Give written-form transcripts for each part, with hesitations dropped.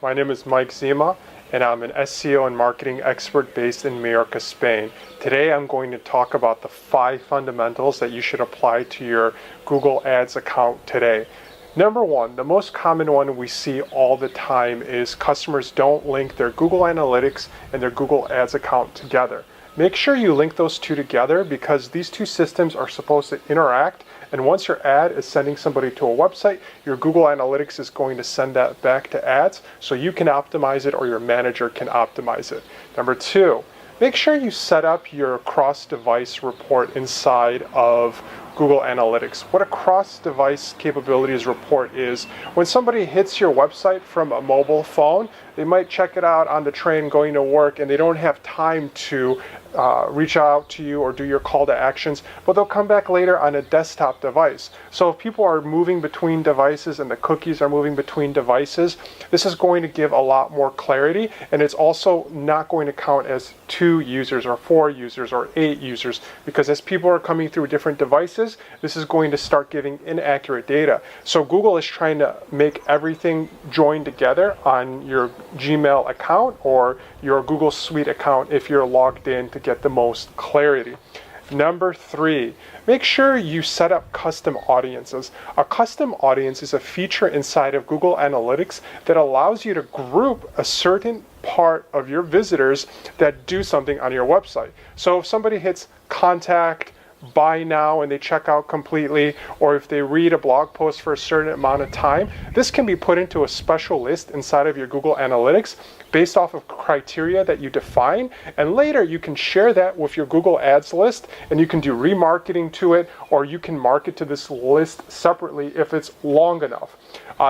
My name is Mike Zima, and I'm an SEO and marketing expert based in Mallorca, Spain. Today I'm going to talk about the 5 fundamentals that you should apply to your Google Ads account today. Number 1, the most common one we see all the time is customers don't link their Google Analytics and their Google Ads account together. Make sure you link those two together because these two systems are supposed to interact, and once your ad is sending somebody to a website, your Google Analytics is going to send that back to ads so you can optimize it or your manager can optimize it. Number 2, make sure you set up your cross-device report inside of Google Analytics. What a cross-device capabilities report is, when somebody hits your website from a mobile phone, they might check it out on the train going to work and they don't have time to reach out to you or do your call to actions, but they'll come back later on a desktop device. So if people are moving between devices and the cookies are moving between devices, this is going to give a lot more clarity, and it's also not going to count as 2 users or 4 users or 8 users, because as people are coming through different devices, this is going to start giving inaccurate data. So Google is trying to make everything join together on your Gmail account or your Google Suite account if you're logged in to get the most clarity. Number 3, make sure you set up custom audiences. A custom audience is a feature inside of Google Analytics that allows you to group a certain part of your visitors that do something on your website. So if somebody hits contact, buy now, and they check out completely, or if they read a blog post for a certain amount of time, this can be put into a special list inside of your Google Analytics based off of criteria that you define, and later you can share that with your Google Ads list and you can do remarketing to it, or you can market to this list separately if it's long enough.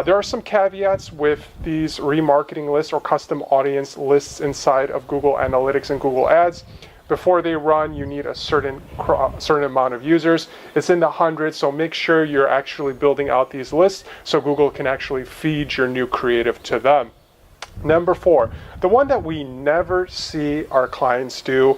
There are some caveats with these remarketing lists or custom audience lists inside of Google Analytics and Google Ads. Before they run, you need a certain amount of users. It's in the hundreds, so make sure you're actually building out these lists so Google can actually feed your new creative to them. Number 4, the one that we never see our clients do,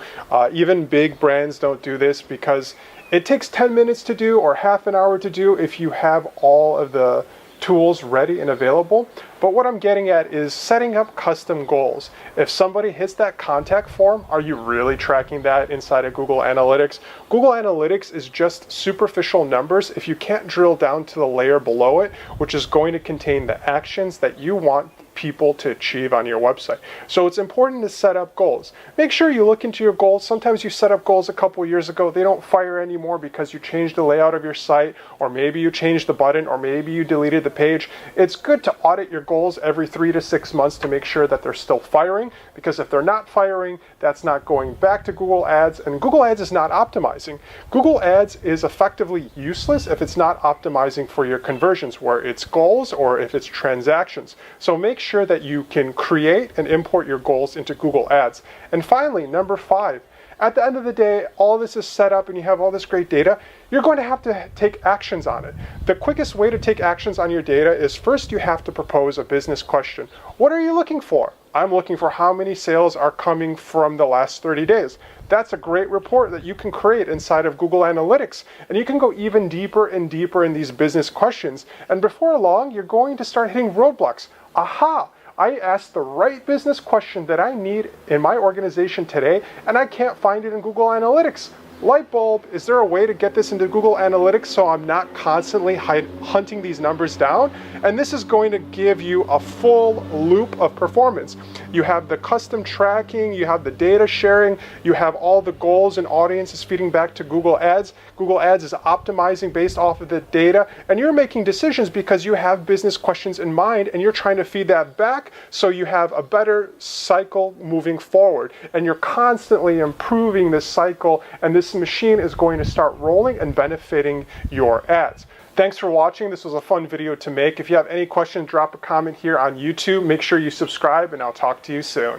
even big brands don't do this because it takes 10 minutes to do or half an hour to do if you have all of the tools ready and available. But what I'm getting at is setting up custom goals. If somebody hits that contact form, are you really tracking that inside of Google Analytics? Google Analytics is just superficial numbers if you can't drill down to the layer below it, which is going to contain the actions that you want people to achieve on your website. So it's important to set up goals. Make sure you look into your goals. Sometimes you set up goals a couple years ago, they don't fire anymore because you changed the layout of your site, or maybe you changed the button, or maybe you deleted the page. It's good to audit your goals every 3 to 6 months to make sure that they're still firing, because if they're not firing, that's not going back to Google Ads, and Google Ads is not optimizing. Google Ads is effectively useless if it's not optimizing for your conversions, where it's goals or if it's transactions. So make sure that you can create and import your goals into Google Ads. And finally, number 5, at the end of the day, all this is set up and you have all this great data, you're going to have to take actions on it. The quickest way to take actions on your data is, first you have to propose a business question. What are you looking for? I'm looking for how many sales are coming from the last 30 days. That's a great report that you can create inside of Google Analytics. And you can go even deeper and deeper in these business questions. And before long, you're going to start hitting roadblocks. Aha! I asked the right business question that I need in my organization today, and I can't find it in Google Analytics. Light bulb, is there a way to get this into Google Analytics so I'm not constantly hunting these numbers down? And this is going to give you a full loop of performance. You have the custom tracking, you have the data sharing, you have all the goals and audiences feeding back to Google Ads. Google Ads is optimizing based off of the data, and you're making decisions because you have business questions in mind and you're trying to feed that back so you have a better cycle moving forward. And you're constantly improving this cycle, and this machine is going to start rolling and benefiting your ads. Thanks for watching. This was a fun video to make. If you have any questions, drop a comment here on YouTube. Make sure you subscribe, and I'll talk to you soon.